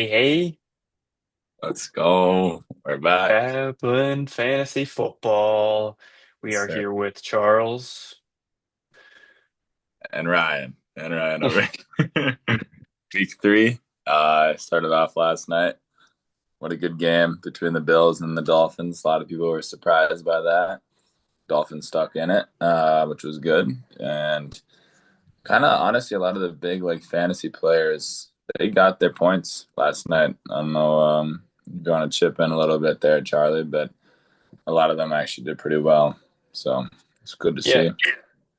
Hey, hey, Let's go. We're back. Kaplan Fantasy Football. We Yes, are sir. here with Charles. And Ryan. And Ryan over here. Week three. Started off last night. What a good game between the Bills and the Dolphins. A lot of people were surprised by that. Dolphins stuck in it, which was good. And kind of honestly, a lot of the big like fantasy players, they got their points last night. I don't know if you want to chip in a little bit there, Charlie, but a lot of them actually did pretty well. So it's good to Yeah, see.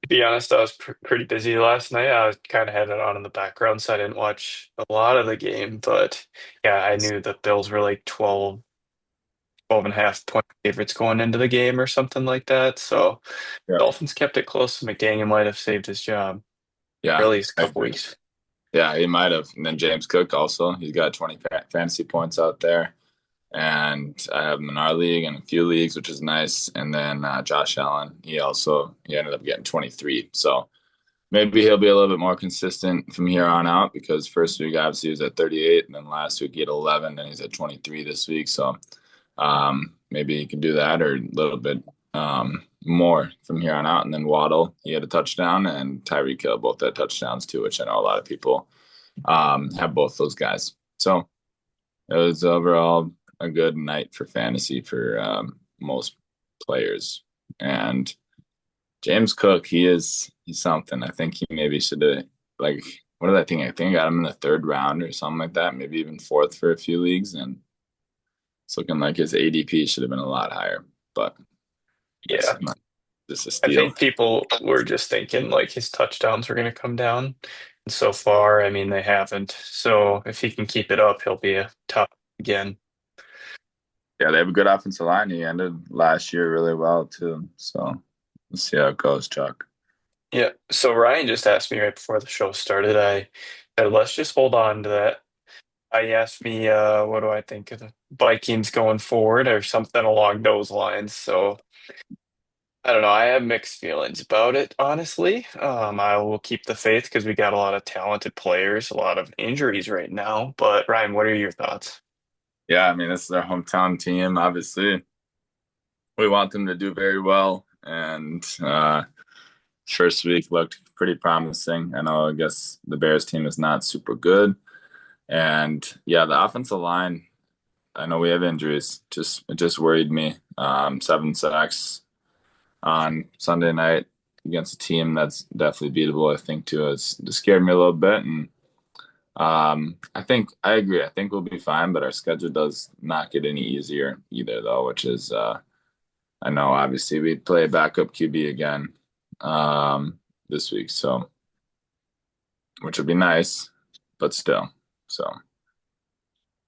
to be honest, I was pretty busy last night. I was kind of had it on in the background, so I didn't watch a lot of the game. But yeah, I knew the Bills were like 12 and a half point favorites going into the game or something like that. So Yeah. Dolphins kept it close. McDaniel might have saved his job, or Yeah, at least a I couple agree. weeks. Yeah, he might have. And then James Cook also, he's got 20 fantasy points out there. And I have him in our league and a few leagues, which is nice. And then Josh Allen, he ended up getting 23. So maybe he'll be a little bit more consistent from here on out because first week obviously he was at 38, and then last week he had 11, and he's at 23 this week. So maybe he can do that or a little bit more from here on out. And then Waddle, he had a touchdown, and Tyreek Hill both had touchdowns too, which I know a lot of people have both those guys. So it was overall a good night for fantasy for most players. And James Cook, he's something. I think he maybe should have like what did I think? I think I got him in the third round or something like that, maybe even fourth for a few leagues, and it's looking like his ADP should have been a lot higher. But I guess Yeah, it's not just a I steal. think people were just thinking like his touchdowns were going to come down. And so far, I mean, they haven't. So if he can keep it up, he'll be a top again. Yeah, they have a good offensive line. He ended last year really well too. So let's see how it goes, Chuck. Yeah. So Ryan just asked me right before the show started. I said, let's just hold on to that. He asked me, what do I think of the Vikings going forward or something along those lines. So I don't know. I have mixed feelings about it, honestly. I will keep the faith because we got a lot of talented players, a lot of injuries right now. But Ryan, what are your thoughts? Yeah, I mean, this is our hometown team. Obviously, we want them to do very well. And first week looked pretty promising. I know, I guess the Bears team is not super good. And yeah, the offensive line, I know we have injuries. It just worried me. 7 sacks on Sunday night against a team that's definitely beatable, I think, too. It scared me a little bit. And I think I agree. I think we'll be fine, but our schedule does not get any easier either, though, which is I know obviously we play backup QB again this week, so which would be nice, but still. So I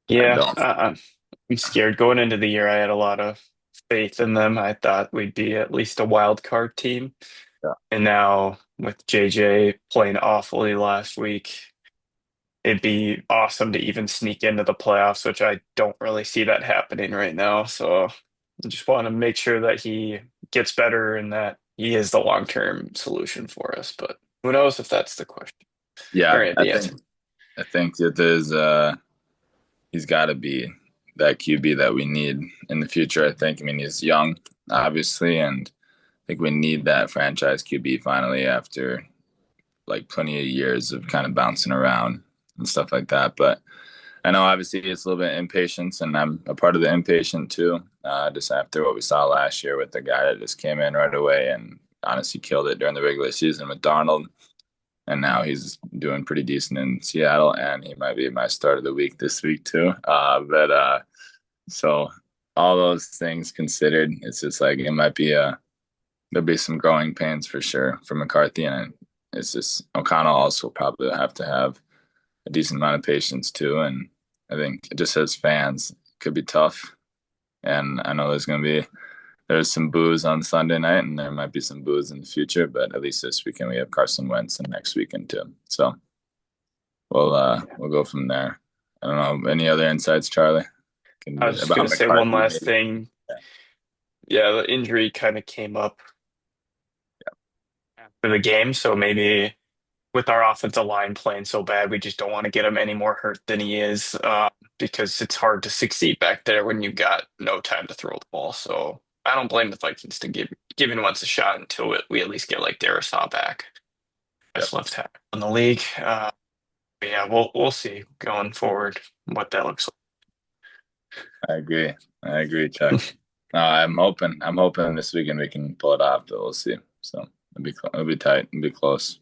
Yeah, don't. I'm scared. Going into the year, I had a lot of faith in them. I thought we'd be at least a wild card team. Yeah, And now with JJ playing awfully last week, it'd be awesome to even sneak into the playoffs, which I don't really see that happening right now. So I just want to make sure that he gets better and that he is the long-term solution for us. But who knows if that's the question yeah. or the answer. I think that he's got to be that QB that we need in the future. I think. I mean, he's young, obviously, and I think we need that franchise QB finally after like plenty of years of kind of bouncing around and stuff like that. But I know obviously it's a little bit impatience, and I'm a part of the impatient too. Just after what we saw last year with the guy that just came in right away and honestly killed it during the regular season with Darnold, and now he's doing pretty decent in Seattle, and he might be my start of the week this week too. But so all those things considered, it's just like it might be a there'll be some growing pains for sure for McCarthy, and it's just O'Connell also probably have to have a decent amount of patience too. And I think just as fans, it could be tough. And I know there's some booze on Sunday night, and there might be some booze in the future. But at least this weekend we have Carson Wentz, and next weekend too. So we'll go from there. I don't know any other insights, Charlie, I was just about going to say one McCarthy last maybe. thing. Yeah, the injury kind of came up after the game, so maybe with our offensive line playing so bad, we just don't want to get him any more hurt than he is. because it's hard to succeed back there when you got no time to throw the ball. So I don't blame the Vikings to giving once a shot until we at least get like Darisaw back, Yep, best left tackle in the league. But yeah, we'll see going forward what that looks I agree. I agree, Chuck. No, I'm hoping this weekend we can pull it off, but we'll see. So it'll be tight, it'll be close,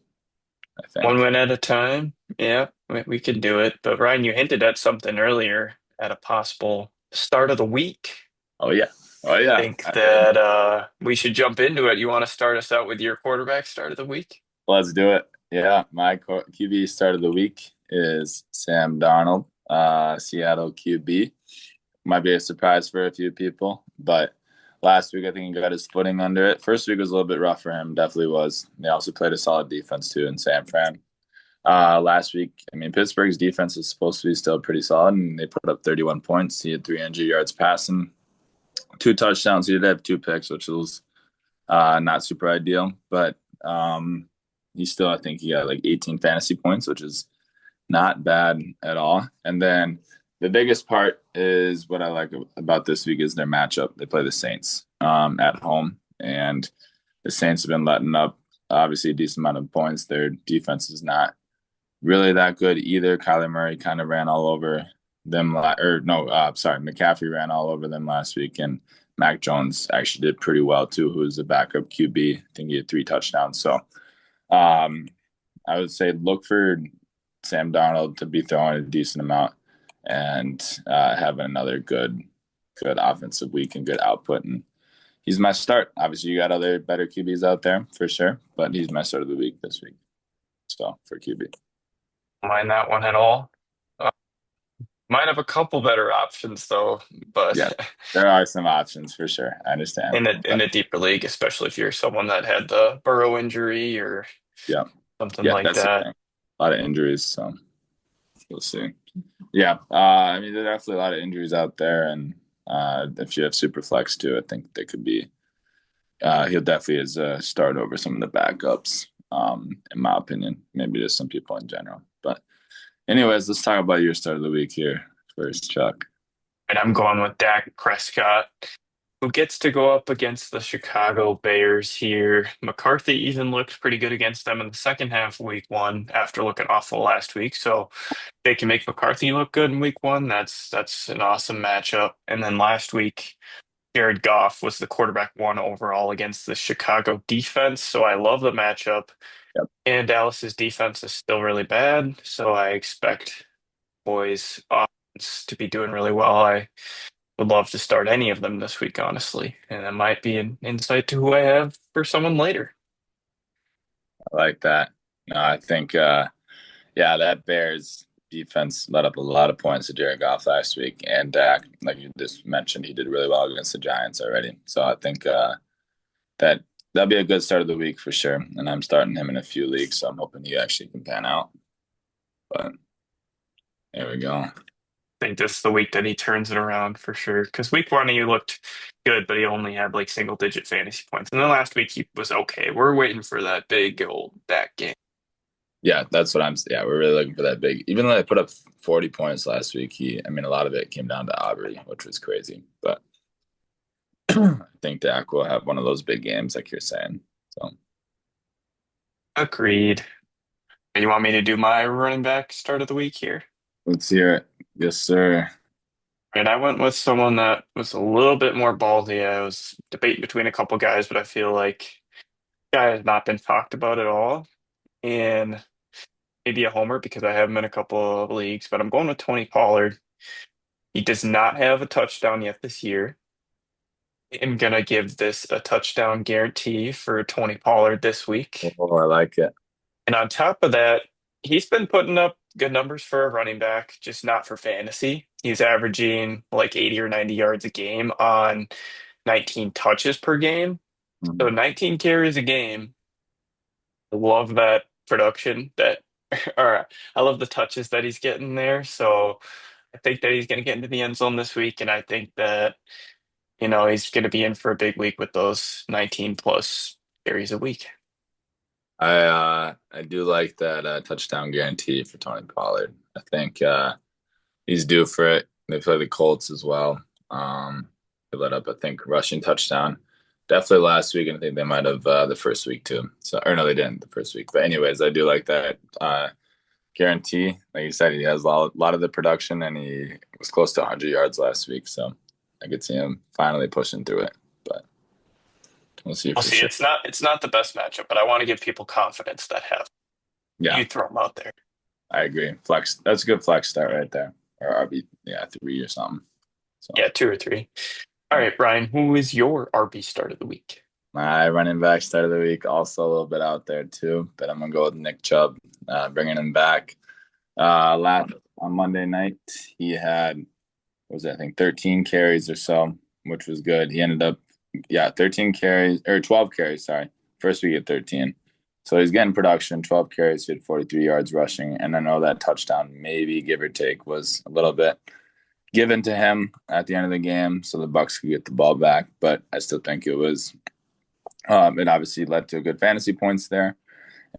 I one think. win at a time. Yeah, we can do it. But Ryan, you hinted at something earlier at a possible start of the week. Oh yeah. Oh yeah. Think I did. that we should jump into it. You want to start us out with your quarterback start of the week? Let's do it. Yeah, my QB start of the week is Sam Darnold, Seattle QB. Might be a surprise for a few people, but last week I think he got his footing under it. First week was a little bit rough for him, definitely was. They also played a solid defense too in San Fran. Last week, I mean, Pittsburgh's defense is supposed to be still pretty solid, and they put up 31 points. He had 300 yards passing, two touchdowns. He did have two picks, which was not super ideal, but he still, I think he got like 18 fantasy points, which is not bad at all. And then the biggest part is what I like about this week is their matchup. They play the Saints at home, and the Saints have been letting up obviously a decent amount of points. Their defense is not really that good either. Kyler Murray kind of ran all over them, or no, sorry, McCaffrey ran all over them last week, and Mac Jones actually did pretty well too, who's a backup QB. I think he had three touchdowns. So um, I would say look for Sam Darnold to be throwing a decent amount and having another good offensive week and good output. And he's my start. Obviously, you got other better QBs out there for sure, but he's my start of the week this week. So for QB, Mind that one at all? Uh, Might have a couple better options though, but yeah, there are some options for sure. I understand, in but a deeper league, especially if you're someone that had the Burrow injury or yeah, something yeah, like that's the that. thing. A lot of injuries, so we'll see. Yeah, I mean, there are definitely a lot of injuries out there, and if you have super flex too, I think they could be. He'll definitely is a start over some of the backups, in my opinion. Maybe just some people in general. But anyways, let's talk about your start of the week here first, Chuck. And I'm going with Dak Prescott, who gets to go up against the Chicago Bears here. McCarthy even looked pretty good against them in the second half of week one after looking awful last week. So they can make McCarthy look good in week one. That's an awesome matchup. And then last week, Jared Goff was the quarterback one overall against the Chicago defense. So I love the matchup. Yep. And Dallas's defense is still really bad. So I expect boys offense to be doing really well. I would love to start any of them this week, honestly. And it might be an insight to who I have for someone later. I like that. No, I think, yeah, that Bears defense let up a lot of points to Jared Goff last week, and Dak, like you just mentioned, he did really well against the Giants already. So I think that that'll be a good start of the week for sure. And I'm starting him in a few leagues, so I'm hoping he actually can pan out. But there we go. I think this is the week that he turns it around for sure. Because week one he looked good, but he only had like single digit fantasy points. And then last week he was okay. We're waiting for that big old back game. Yeah, that's what I'm. Yeah, we're really looking for that big. Even though they put up 40 points last week, I mean, a lot of it came down to Aubrey, which was crazy. But I think Dak will have one of those big games, like you're saying. So Agreed. You want me to do my running back start of the week here? let's hear it. Yes, sir. And I went with someone that was a little bit more ballsy. I was debating between a couple guys, but I feel like guy has not been talked about at all. And maybe a homer because I have him in a couple of leagues, but I'm going with Tony Pollard. He does not have a touchdown yet this year. I'm gonna give this a touchdown guarantee for Tony Pollard this week. Oh, I like it. And on top of that, he's been putting up good numbers for a running back, just not for fantasy. He's averaging like 80 or 90 yards a game on 19 touches per game. So Mhm. 19 carries a game. I love that production that or I love the touches that he's getting there. So I think that he's going to get into the end zone this week, and I think that he's going to be in for a big week with those 19 plus carries a week. I do like that touchdown guarantee for Tony Pollard. I think he's due for it. They play the Colts as well. They let up, I think, rushing touchdown. Definitely last week, and I think they might have the first week too. So, or no, they didn't the first week. But anyways, I do like that guarantee. Like you said, he has a lot of the production, and he was close to 100 yards last week. So I could see him finally pushing through it. But we'll see We'll for see. sure. It's not the best matchup, but I want to give people confidence that have Yeah, you throw them out there. I agree. Flex. That's a good flex start right there, or RB. Yeah, three or something. So. Yeah, two or three. All Yeah. right, Brian, who is your RB start of the week? My running back start of the week, also a little bit out there too, but I'm gonna go with Nick Chubb, bringing him back. Last on Monday night, he had what was it, I think 13 carries or so, which was good. He ended up, yeah, 13 carries or 12 carries. Sorry, first week at 13. So he's getting production, 12 carries, he had 43 yards rushing, and I know that touchdown, maybe give or take, was a little bit given to him at the end of the game, so the Bucks could get the ball back. But I still think it was it obviously led to good fantasy points there,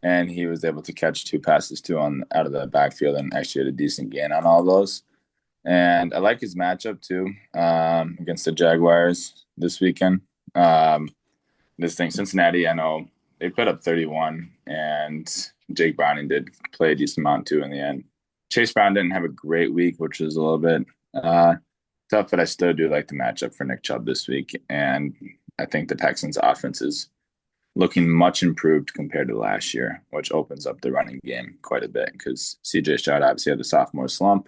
and he was able to catch two passes too on out of the backfield, and actually had a decent gain on all those. And I like his matchup too against the Jaguars this weekend. Um, this thing, Cincinnati, I know they put up 31, and Jake Browning did play a decent amount too in the end. Chase Brown didn't have a great week, which was a little bit uh, tough, but I still do like the matchup for Nick Chubb this week. And I think the Texans' offense is looking much improved compared to last year, which opens up the running game quite a bit because CJ Stroud obviously had the sophomore slump.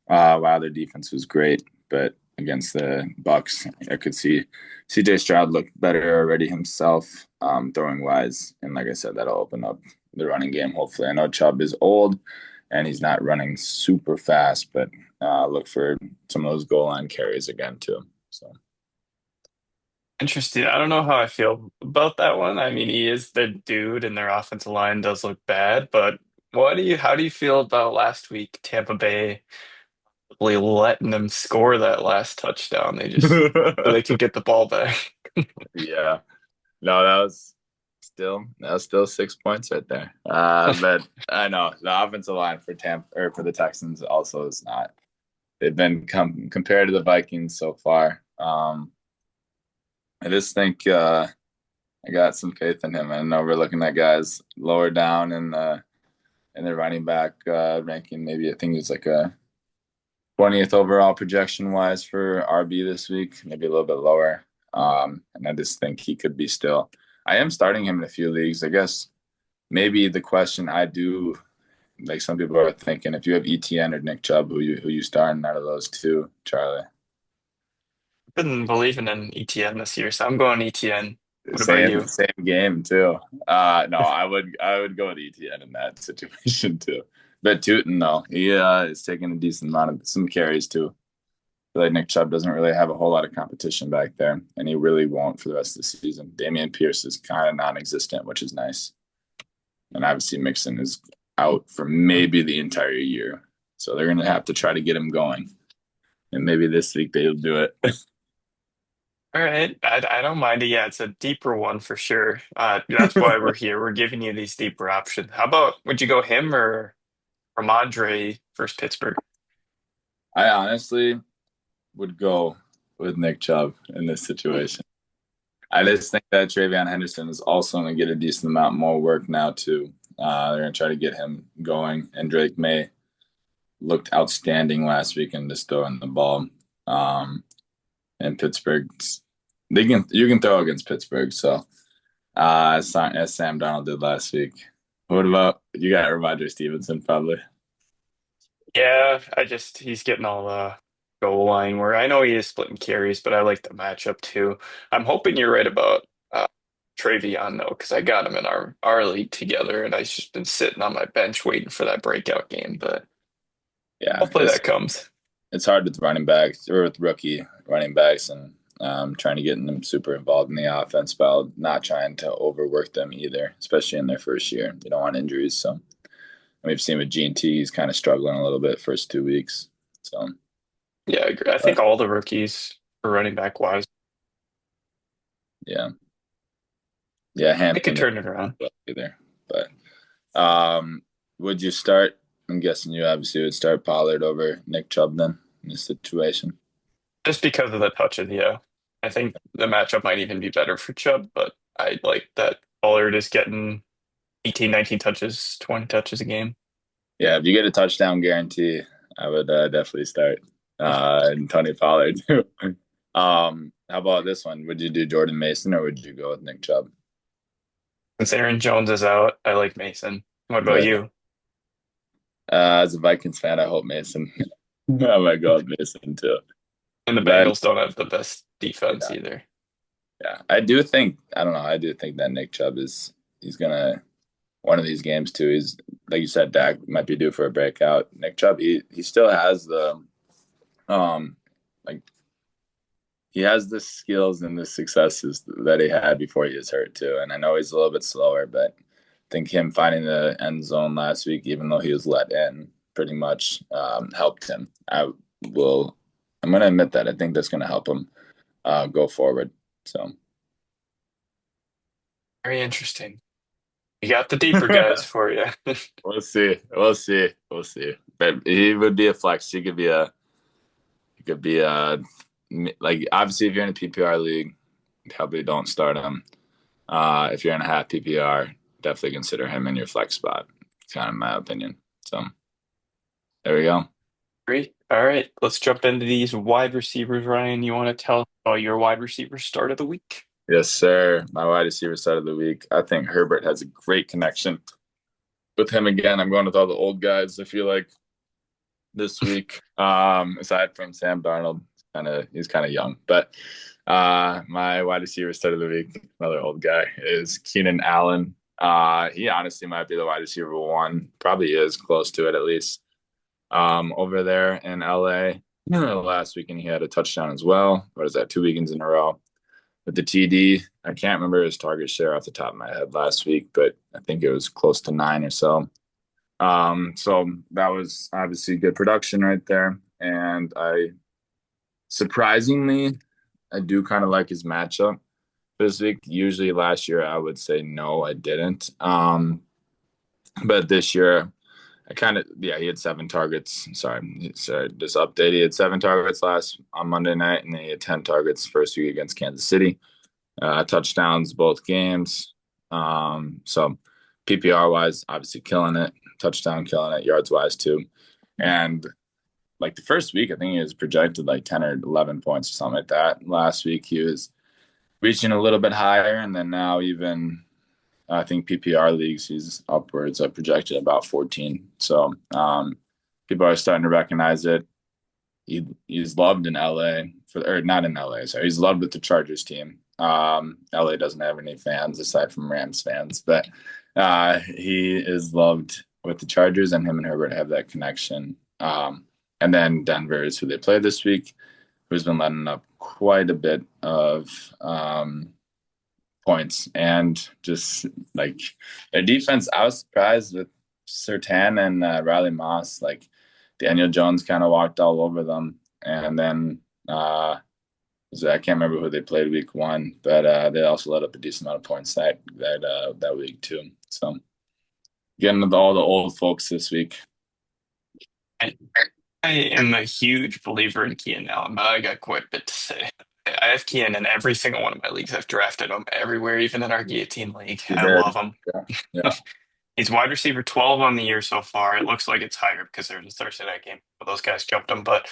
While their defense was great, but against the Bucks, I could see CJ Stroud look better already himself, throwing wise, and like I said, that'll open up the running game. Hopefully, I know Chubb is old and he's not running super fast, but look for some of those goal line carries again too. So Interesting. I don't know how I feel about that one. I mean, he is the dude, and their offensive line does look bad. But how do you feel about last week, Tampa Bay really letting them score that last touchdown? So they could get the ball back. yeah, no, that was still 6 points right there. But I know the offensive line for Tampa or for the Texans also is not. They've been compared to the Vikings so far. I just think I got some faith in him. I know we're looking at guys lower down in the running back ranking. Maybe I think it's like a 20th overall projection wise for RB this week, maybe a little bit lower. And I just think he could be still. I am starting him in a few leagues. I guess maybe the question I do, like some people are thinking, if you have ETN or Nick Chubb, who you starting out of those two, Charlie? Been believing in ETN this year, so I'm going ETN. What about Same you? same game too. No, I would go with ETN in that situation too. But Tootin though, he is taking a decent amount of some carries too. I feel like Nick Chubb doesn't really have a whole lot of competition back there, and he really won't for the rest of the season. Damian Pierce is kind of non-existent, which is nice. And obviously Mixon is out for maybe the entire year. So they're gonna have to try to get him going. And maybe this week they'll do it. All right, I don't mind it. Yeah, it's a deeper one for sure. That's why we're here. We're giving you these deeper options. How about would you go him or Ramondre versus Pittsburgh? I honestly would go with Nick Chubb in this situation. I just think that Travion Henderson is also going to get a decent amount more work now too. They're going to try to get him going, and Drake May looked outstanding last week in just throwing the ball. And Pittsburgh, you can throw against Pittsburgh, so as Sam Darnold did last week. What about you? Got Ramondre Stevenson probably. Yeah, he's getting all the goal line where I know he is splitting carries, but I like the matchup too. I'm hoping you're right about Travion though, because I got him in our league together, and I've just been sitting on my bench waiting for that breakout game. But Yeah, hopefully that comes. it's hard with running backs or with rookie running backs and trying to get them super involved in the offense while not trying to overwork them either, especially in their first year. You don't want injuries. So and we've seen with G&T, he's kind of struggling a little bit first 2 weeks. So, Yeah, I agree. I think but all the rookies for running back wise, yeah, yeah, they could Hampton turn it around. either. But would you start? I'm guessing you obviously would start Pollard over Nick Chubb then. in this situation. Just because of the touches, yeah. I think the matchup might even be better for Chubb, but I like that Pollard is getting 18, 19 touches, 20 touches a game. Yeah, if you get a touchdown guarantee, I would definitely start and Tony Pollard too. How about this one? Would you do Jordan Mason or would you go with Nick Chubb? Since Aaron Jones is out, I like Mason. What about Really? you? As a Vikings fan, I hope Mason. I might go with Mason too. And the Then, Bengals don't have the best defense yeah, either. yeah, I do think I don't know. I do think that Nick Chubb is he's gonna one of these games too. He's like you said, Dak might be due for a breakout. Nick Chubb, he still has the um like he has the skills and the successes that he had before he was hurt too. And I know he's a little bit slower, but I think him finding the end zone last week, even though he was let in, pretty much helped him. Will. I'm going to admit that I think that's going to help him go forward. So Very interesting. You got the deeper guys for you. we'll see. We'll see. We'll see. But he would be a flex. He could be a like obviously if you're in a PPR league, probably don't start him. If you're in a half PPR, definitely consider him in your flex spot. It's kind of my opinion. So there we go. Great. All right, let's jump into these wide receivers. Ryan, you want to tell us about your wide receiver start of the week? Yes, sir. My wide receiver start of the week. I think Herbert has a great connection with him again. I'm going with all the old guys. I feel like this week, aside from Sam Darnold, he's kind of young, but my wide receiver start of the week, another old guy, is Keenan Allen. He honestly might be the wide receiver one. Probably is close to it at least. Over there in LA. Last weekend he had a touchdown as well. What is that? 2 weekends in a row with the TD. I can't remember his target share off the top of my head last week, but I think it was close to 9 or so. So that was obviously good production right there. And I surprisingly, I do kind of like his matchup this week. Usually last year I would say no, I didn't. But this year I kind of yeah, he had 7 targets. Sorry, this update. He had 7 targets last on Monday night, and then he had 10 targets first week against Kansas City. Touchdowns both games. So PPR wise, obviously killing it. Touchdown killing it. Yards wise too. And like the first week, I think he was projected like 10 or 11 points or something like that. Last week he was reaching a little bit higher, and then now even I think PPR leagues, he's upwards. I projected about 14. So people are starting to recognize it. He's loved in LA or not in LA. Sorry, he's loved with the Chargers team. LA doesn't have any fans aside from Rams fans, but he is loved with the Chargers, and him and Herbert have that connection. And then Denver is who they play this week, who's been letting up quite a bit of points and just like their defense. I was surprised with Sertan and Riley Moss. Like Daniel Jones kind of walked all over them, and then so I can't remember who they played week 1, but they also let up a decent amount of points that week too. So getting with all the old folks this week. I, I am a huge believer in Keenan Allen, but I got quite a bit to say. I have Keenan in every single one of my leagues. I've drafted him everywhere, even in our guillotine league. You I did, love him. yeah, yeah, He's wide receiver 12 on the year so far. It looks like it's higher because there's a Thursday night game. But those guys jumped him. But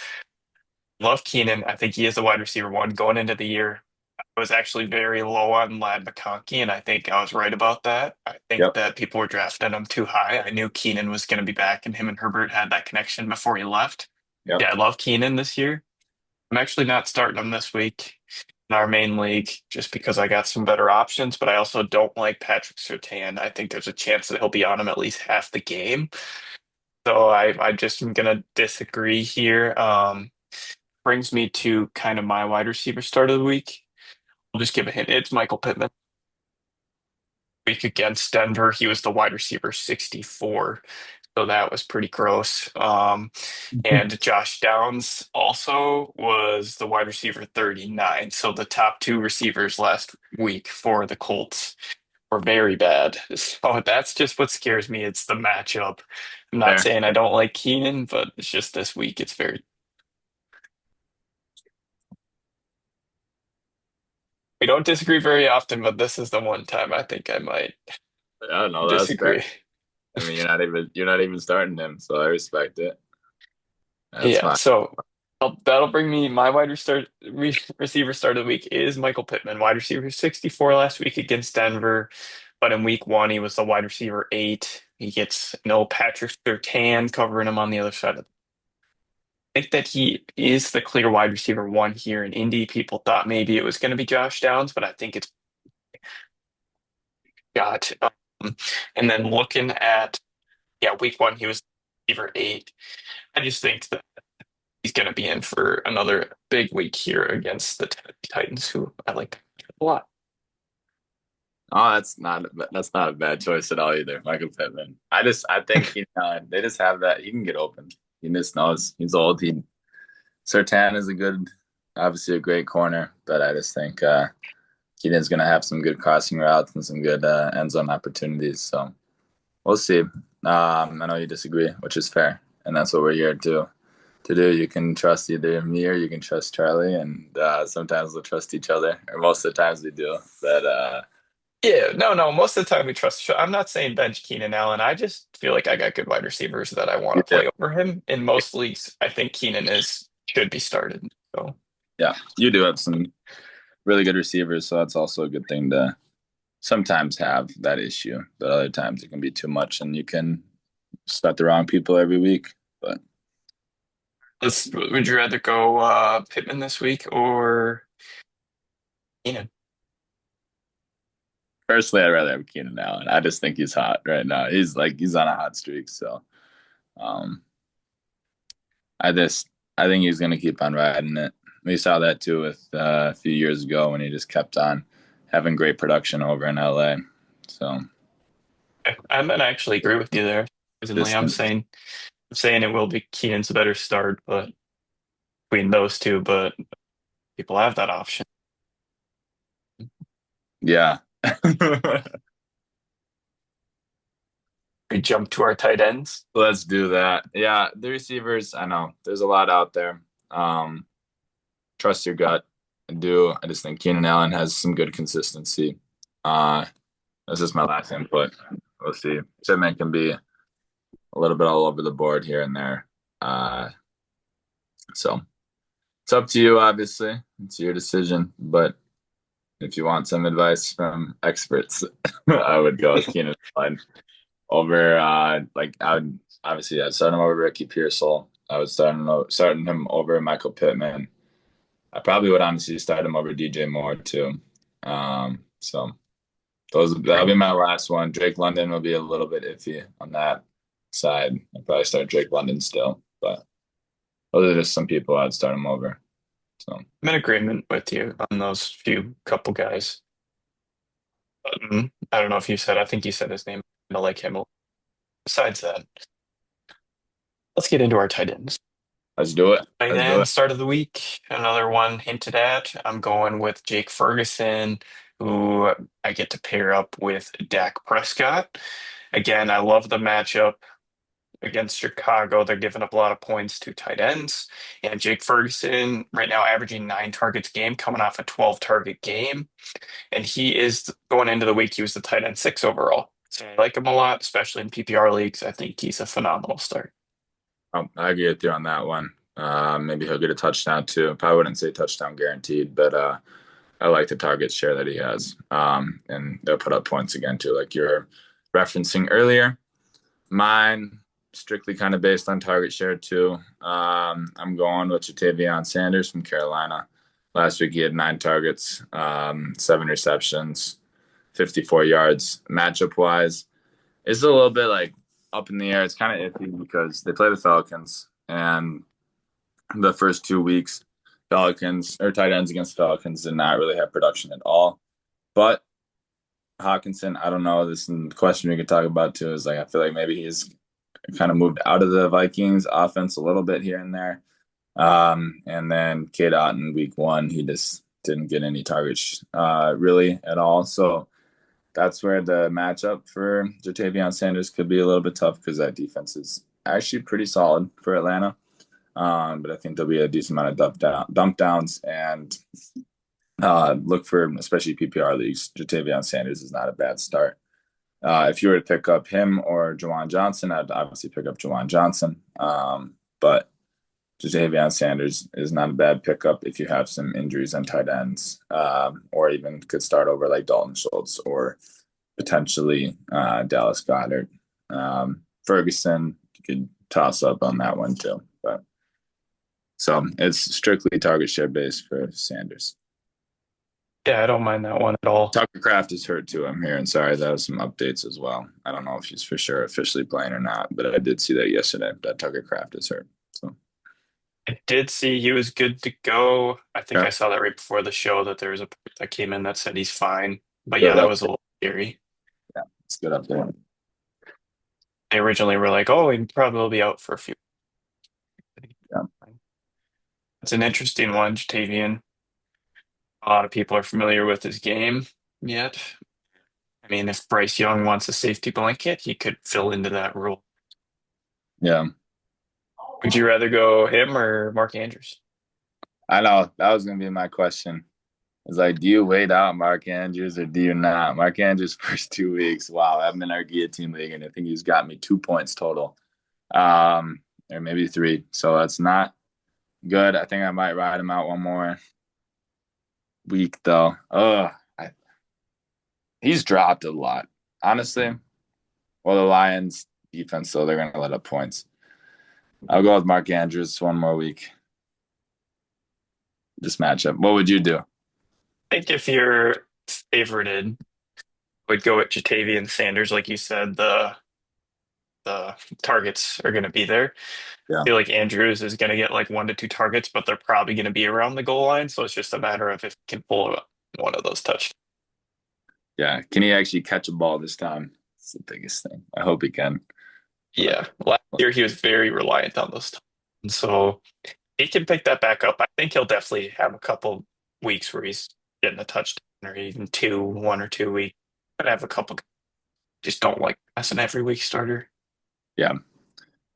love Keenan. I think he is the wide receiver one going into the year. I was actually very low on Lad McConkey, and I think I was right about that. I think yep, that people were drafting him too high. I knew Keenan was going to be back, and him and Herbert had that connection before he left. yep, Yeah, I love Keenan this year. I'm actually not starting him this week in our main league just because I got some better options, but I also don't like Patrick Surtain. I think there's a chance that he'll be on him at least half the game. So I just am gonna disagree here. Brings me to kind of my wide receiver start of the week. I'll just give a hint. It's Michael Pittman. Week against Denver, he was the wide receiver 64. So that was pretty gross. And Josh Downs also was the wide receiver 39. So the top two receivers last week for the Colts were very bad. So that's just what scares me. It's the matchup. I'm not there. saying I don't like Keenan, but it's just this week. It's very. We don't disagree very often, but this is the one time I think I might I don't know. That's fair. disagree. I mean, you're not even starting him, so I respect it. That's Yeah, fine. so that'll bring me my receiver start of the week is Michael Pittman, wide receiver 64 last week against Denver, but in week one he was the wide receiver 8. He gets no Patrick Surtain covering him on the other side of I think that he is the clear wide receiver 1 here in Indy. People thought maybe it was going to be Josh Downs, but I think it's got. And then looking at, yeah, week one, he was receiver 8. I just think that he's going to be in for another big week here against the Tennessee Titans, who I like a lot. Oh, that's not a bad choice at all either, Michael Pittman. I think they just have that he can get open. He just knows he's old. Sertan is obviously a great corner, but I just think Keenan's gonna have some good crossing routes and some good end zone opportunities. So we'll see. I know you disagree, which is fair, and that's what we're here to do. You can trust either me or you can trust Charlie, and sometimes we'll trust each other, or most of the times we do. But Yeah, no. Most of the time we trust. I'm not saying bench Keenan Allen. I just feel like I got good wide receivers that I want you to do. play over him. In most leagues, I think Keenan is should be started. So Yeah, you do have some really good receivers, so that's also a good thing to sometimes have that issue. But other times it can be too much, and you can start the wrong people every week. But would you rather go Pittman this week or Keenan? personally, I'd rather have Keenan Allen. I just think he's hot right now. He's on a hot streak. So um, I think he's gonna keep on riding it. We saw that too with a few years ago when he just kept on having great production over in LA. So I'm gonna actually agree with you there. Surprisingly, just I'm saying it will be Keenan's a better start, but between those two, but people have that option. yeah. We jump to our tight ends. Let's do that. Yeah, the receivers, I know there's a lot out there. Um, Trust your gut. I do. I just think Keenan Allen has some good consistency. Uh, this is my last input. We'll see. Shipman can be a little bit all over the board here and there. So it's up to you, obviously. It's your decision. But if you want some advice from experts, I would go with Keenan Allen over I would obviously I'd start him over Ricky Pearsall. I would starting him over Michael Pittman. I probably would honestly start him over DJ Moore too. So that'll be my last one. Drake London will be a little bit iffy on that side. I'd probably start Drake London still, but those are just some people I'd start him over. So I'm in agreement with you on those few couple guys. I don't know if you said, I think you said his name. I like him. Besides that, let's get into our tight ends. let's do it. Tight Let's do end it. start of the week. Another one hinted at. I'm going with Jake Ferguson, who I get to pair up with Dak Prescott. Again, I love the matchup against Chicago. They're giving up a lot of points to tight ends. And Jake Ferguson, right now, averaging 9 targets a game, coming off a 12 target game. And he is going into the week, he was the tight end 6 overall. So I like him a lot, especially in PPR leagues. I think he's a phenomenal start. I agree with you on that one. Maybe he'll get a touchdown too. Probably wouldn't say touchdown guaranteed, but I like the target share that he has. And they'll put up points again too, like you're referencing earlier. Mine strictly kind of based on target share too. I'm going with Jatavion Sanders from Carolina. Last week he had 9 targets, 7 receptions, 54 yards. Matchup wise, it's a little bit like up in the air. It's kind of iffy because they play the Falcons, and the first 2 weeks, Falcons or tight ends against Falcons did not really have production at all. But Hawkinson, I don't know. This question we could talk about too is like I feel like maybe he's kind of moved out of the Vikings offense a little bit here and there. And then Cade Otton week one, he just didn't get any targets really at all. So that's where the matchup for Jatavion Sanders could be a little bit tough because that defense is actually pretty solid for Atlanta. But I think there'll be a decent amount of dump downs, and Look for, especially PPR leagues, Jatavion Sanders is not a bad start. If you were to pick up him or Jawan Johnson, I'd obviously pick up Jawan Johnson. But Jatavion Sanders is not a bad pickup if you have some injuries on tight ends, or even could start over like Dalton Schultz or potentially Dallas Goedert. Ferguson, you could toss up on that one too. But so it's strictly target share based for Sanders. Yeah, I don't mind that one at all. Tucker Craft is hurt too, I'm hearing. Sorry, that was some updates as well. I don't know if he's for sure officially playing or not, but I did see that yesterday that Tucker Craft is hurt. So I did see he was good to go. I think yeah, I saw that right before the show that there was a report that came in that said he's fine. But yeah, good that up was a little scary. yeah, it's good up there. They originally were like, "Oh, he probably will be out for a few." Yeah. It's an interesting one, Jatavian. A lot of people are familiar with his game yet. I mean, if Bryce Young wants a safety blanket, he could fill into that role. Yeah. Would you rather go him or Mark Andrews? I know that was gonna be my question. It's like, do you wait out Mark Andrews or do you not? Mark Andrews first 2 weeks. Wow, I'm in our guillotine league and I think he's got me 2 points total. Or maybe three. So that's not good. I think I might ride him out one more week though. He's dropped a lot. Honestly, well, the Lions defense, though, they're going to let up points. I'll go with Mark Andrews one more week. This matchup. What would you do? I think if you're favorited, would go with Jatavian Sanders, like you said. The targets are going to be there. Yeah. I feel like Andrews is going to get like 1 to 2 targets, but they're probably going to be around the goal line. So it's just a matter of if he can pull one of those touchdowns. Yeah. Can he actually catch a ball this time? It's the biggest thing. I hope he can. But Yeah, last year he was very reliant on those touchdowns. So he can pick that back up. I think he'll definitely have a couple weeks where he's getting a touchdown or even two, 1 or 2 weeks. But I have a couple just don't like as an every week starter. yeah.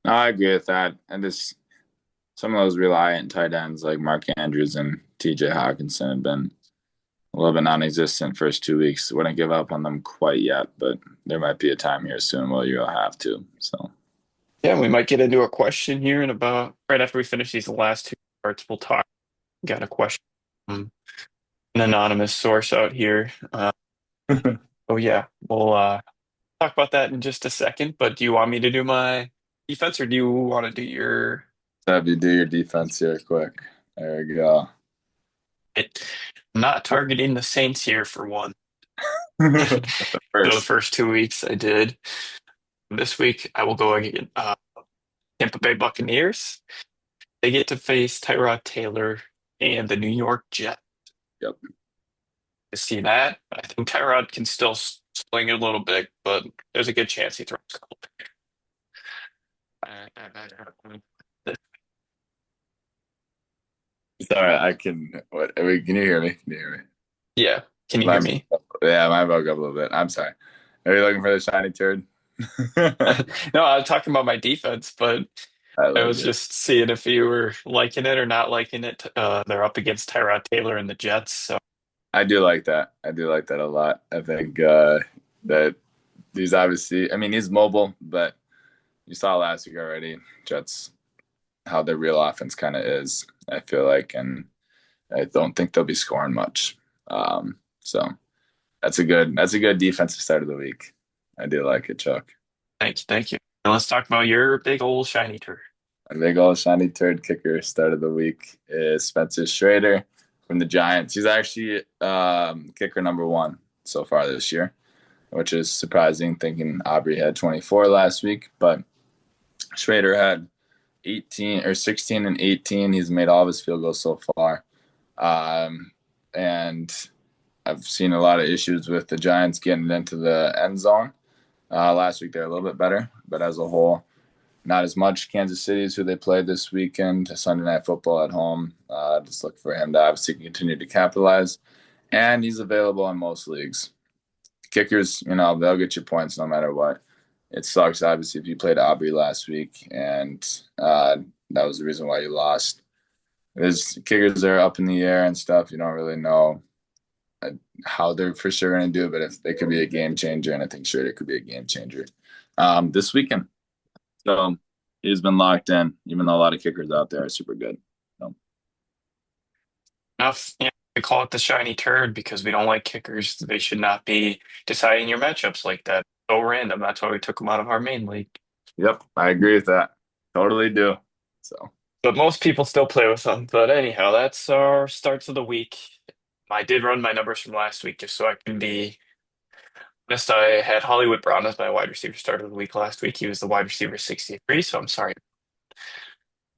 No, I agree with that. And this some of those reliant tight ends like Mark Andrews and TJ Hawkinson have been a little bit non-existent first 2 weeks. Wouldn't give up on them quite yet, but there might be a time here soon where you'll have to. So Yeah, we might get into a question here in about right after we finish these last two parts. We'll talk. Got a question from an anonymous source out here. Oh yeah, we'll talk about that in just a second. But do you want me to do my defense, or do you want to do your? have you do your defense here quick. There we go. It, I'm not targeting the Saints here for one. The So the first. first 2 weeks I did. This week I will go against Tampa Bay Buccaneers. They get to face Tyrod Taylor and the New York Jets. Yep. To see that, I think Tyrod can still sling it a little bit, but there's a good chance he throws a couple. Sorry, I can. What? Can you hear me? Can you hear me? Yeah, can you My, hear me? yeah, my broke up a little bit. I'm sorry. Are you looking for the shiny turd? I No, I was talking about my defense, but I like was it. just seeing if you were liking it or not liking it. They're up against Tyrod Taylor and the Jets, so I do like that. I do like that a lot. I think that he's obviously. I mean, he's mobile, but you saw last week already. Jets how their real offense kind of is. I feel like, and I don't think they'll be scoring much. So that's a good defensive start of the week. I do like it, Chuck. thank you, thank you. Now let's talk about your big old shiny turd. A big old shiny turd kicker start of the week is Spencer Schrader from the Giants. He's actually kicker number one so far this year, which is surprising, thinking Aubrey had 24 last week. But Schrader had 18 or 16 and 18. He's made all of his field goals so far. And I've seen a lot of issues with the Giants getting into the end zone. Last week they're a little bit better, but as a whole, not as much. Kansas City is who they played this weekend, Sunday Night Football at home. Just look for him to obviously continue to capitalize. And he's available in most leagues. Kickers, they'll get you points no matter what. It sucks, obviously, if you played Aubrey last week, and that was the reason why you lost. There's kickers that are up in the air and stuff. You don't really know how they're for sure going to do it, but if they could be a game changer, and I think sure it could be a game changer this weekend. So he's been locked in, even though a lot of kickers out there are super good. So, Enough, we call it the shiny turd because we don't like kickers. They should not be deciding your matchups like that. So random. That's why we took them out of our main league. yep, I agree with that. Totally do. So, But most people still play with them. But anyhow, that's our starts of the week. I did run my numbers from last week just so I can be honest. I had Hollywood Brown as my wide receiver start of the week last week. He was the wide receiver 63, so I'm sorry.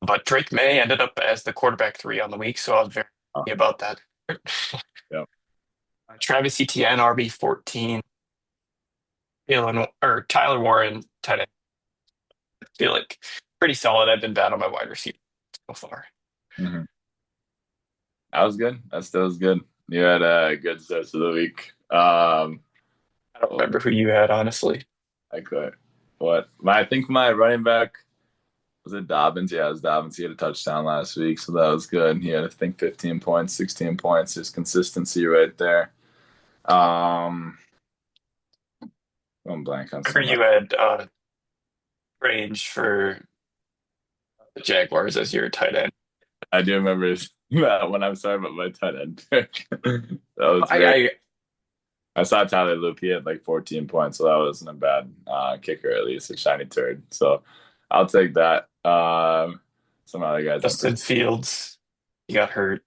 But Drake May ended up as the quarterback three on the week, so I was very happy about that. yep. Travis Etienne, RB 14, Tyler Warren, tight end. I feel like pretty solid. I've been bad on my wide receiver so far. Mm-hmm. That was good. That still was good. You had a good starts of the week. I don't remember who you had, honestly. I could. What? I think my running back was it Dobbins? Yeah, it was Dobbins. He had a touchdown last week, so that was good. He had, I think, 15 points, 16 points. Just consistency right there. I'm blank on I remember someone. you had range for the Jaguars as your tight end. I do remember that one. I'm sorry about my tight end pick. That was I, great. I I saw Tyler Loop. He had like 14 points, so that wasn't a bad kicker, at least a shiny turd. So I'll take that. Some other guys I'm Justin pretty. Fields, he got hurt.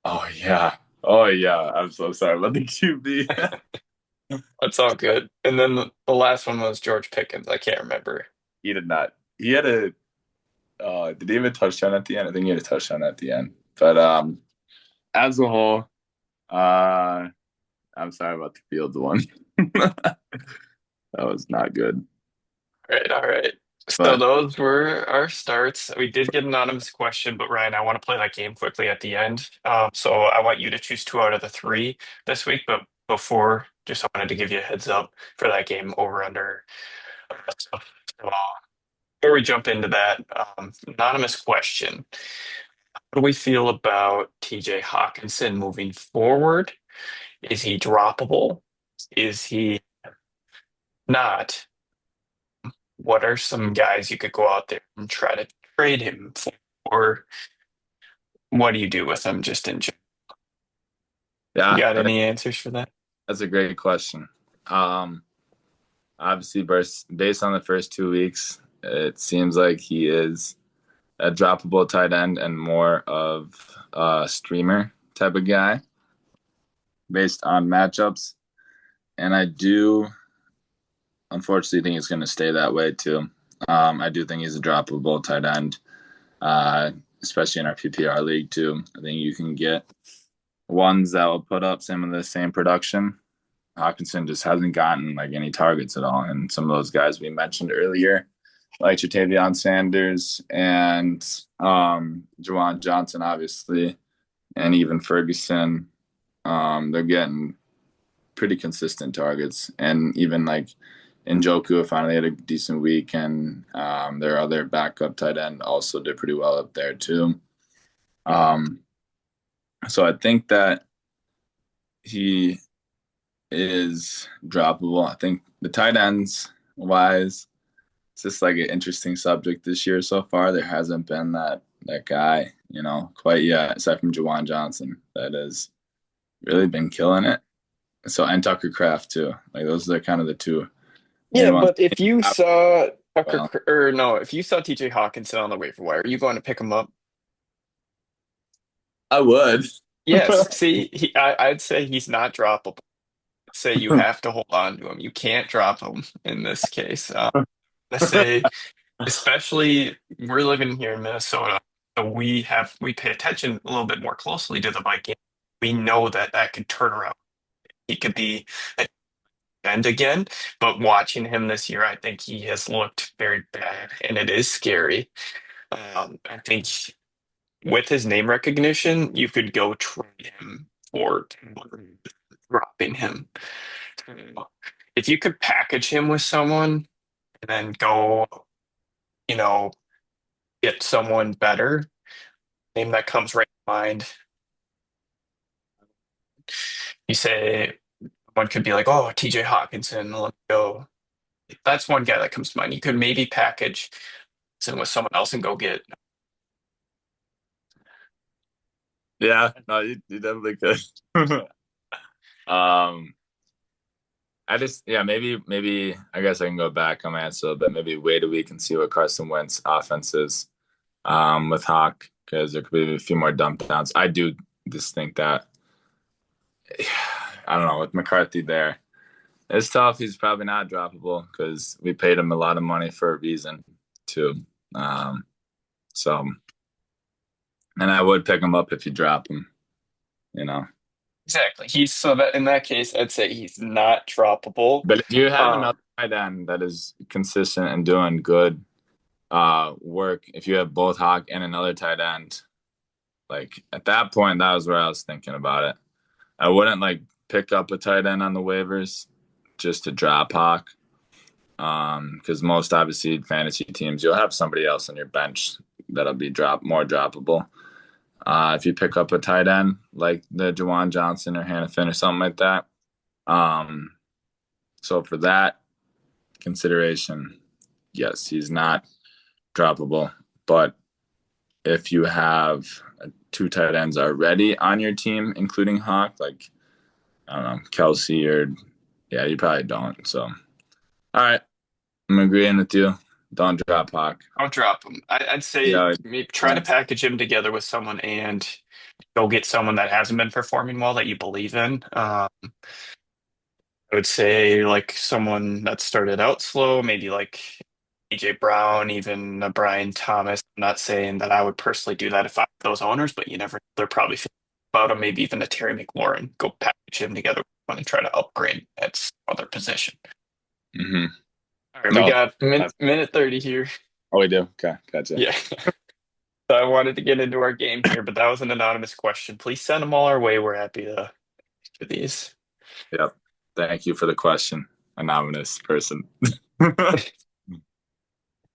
Oh yeah. Oh yeah. I'm so sorry about the QB. That's all good. And then the last one was George Pickens. I can't remember. He did not. He had a did he have a touchdown at the end? I think he had a touchdown at the end. But as a whole, uh I'm sorry about the Fields one. That was not good. All right, all right. So But those were our starts. We did get an anonymous question, but Ryan, I want to play that game quickly at the end. So I want you to choose two out of the three this week. But before, just I wanted to give you a heads up for that game over under. So, before we jump into that, anonymous question. How do we feel about TJ Hawkinson moving forward? Is he droppable? Is he not? What are some guys you could go out there and try to trade him for? Or what do you do with him just in general? You yeah, got any answers for that? that's a great question. Um, Obviously, based on the first 2 weeks, it seems like he is a droppable tight end and more of a streamer type of guy based on matchups. And I do unfortunately think it's going to stay that way too. I do think he's a droppable tight end, especially in our PPR league too. I think you can get ones that will put up some of the same production. Hawkinson just hasn't gotten like any targets at all, and some of those guys we mentioned earlier, like Jatavion Sanders and Juwan Johnson, obviously, and even Ferguson, they're getting pretty consistent targets, and even like Njoku finally had a decent week, and their other backup tight end also did pretty well up there too. Um, so I think that he is droppable. I think the tight ends wise, it's just like an interesting subject this year so far. There hasn't been that guy, quite yet, aside from Jawan Johnson, that has really been killing it. So and Tucker Craft too. Like those are kind of the two Yeah, main ones. but if you saw Well, Or no, if you saw TJ Hawkinson on the waiver wire, are you going to pick him up? I would. Yes. See, I'd say he's not droppable. I'd say you have to hold on to him. You can't drop him in this case. I say, especially we're living here in Minnesota, so we pay attention a little bit more closely to the Viking. We know that that could turn around. He could be a end again, but watching him this year, I think he has looked very bad, and it is scary. I think with his name recognition, you could go trade him for dropping him. If you could package him with someone and then go, you know, get someone better, name that comes right to mind. You say one could be like, oh, TJ Hawkinson, let me go. That's one guy that comes to mind. You could maybe package him with someone else and go get. Yeah, no, you definitely could. um, I just yeah, maybe I guess I can go back on my answer a little bit. Maybe wait a week and see what Carson Wentz offense is with Hawk because there could be a few more dump downs. I do just think that I don't know with McCarthy there. It's tough. He's probably not droppable because we paid him a lot of money for a reason too. Um, so and I would pick him up if you drop him, you know. Exactly. He's so that in that case, I'd say he's not droppable. But if you have Uh, another tight end that is consistent and doing good work, if you have both Hawk and another tight end, like at that point, that was where I was thinking about it. I wouldn't like pick up a tight end on the waivers just to drop Hawk. Because most obviously fantasy teams, you'll have somebody else on your bench that'll be more droppable. If you pick up a tight end like the Jawan Johnson or Hannafin or something like that. Um, so for that consideration, yes, he's not droppable. But if you have two tight ends already on your team, including Hawk, like I don't know, Kelsey or yeah, you probably don't. So all right, I'm agreeing with you. Don't drop Hawk. I'll drop him. I'd say Yeah, maybe try to thanks. package him together with someone and go get someone that hasn't been performing well that you believe in. I would say like someone that started out slow, maybe like AJ Brown, even Brian Thomas. I'm not saying that I would personally do that if I were those owners, but you never, they're probably feeling about him, maybe even a Terry McLaurin. Go package him together with one and try to upgrade at some other position. Mm-hmm. All right, we No. got minute 30 here. Oh, we do. Okay, gotcha. Yeah. So I wanted to get into our game here, but that was an anonymous question. Please send them all our way. We're happy to do these. Yep. Thank you for the question, anonymous person. Yep.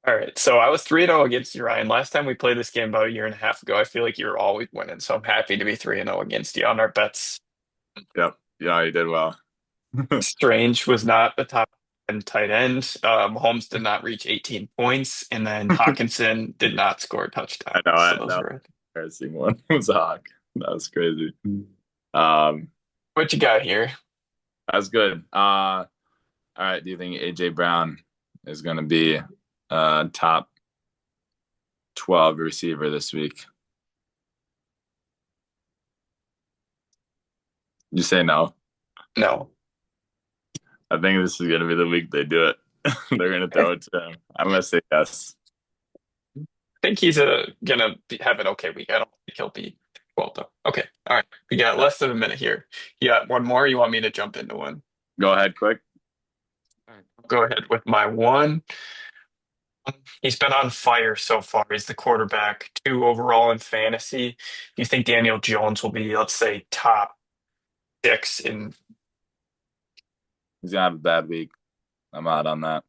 All right. So I was 3-0 against you, Ryan. Last time we played this game about a year and a half ago, I feel like you were always winning. So I'm happy to be 3-0 against you on our bets. Yeah, you did well. Strange was not the top 10 tight end. Holmes did not reach 18 points. And then Hawkinson did not score a touchdown. I know So that those was were embarrassing one was Hawk. That was crazy. Um, what you got here. that's good. All right. Do you think AJ Brown is going to be top 12 receiver this week? You say no. No. I think this is going to be the week they do it. They're going to throw it to him. I'm going to say yes. Think he's have an okay week. I don't think he'll be well though. Okay. All right. We got Yeah. less than a minute here. You got one more? You want me to jump into one? Go ahead, quick. All right. Go ahead with my one. He's been on fire so far. He's the quarterback, two overall in fantasy. You think Daniel Jones will be, let's say, top six in He's going to have a bad week. I'm out on that.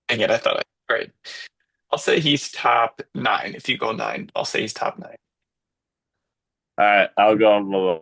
dang it, I thought right. I'll say he's top nine. If you go nine, I'll say he's top nine. All right. I'll go a little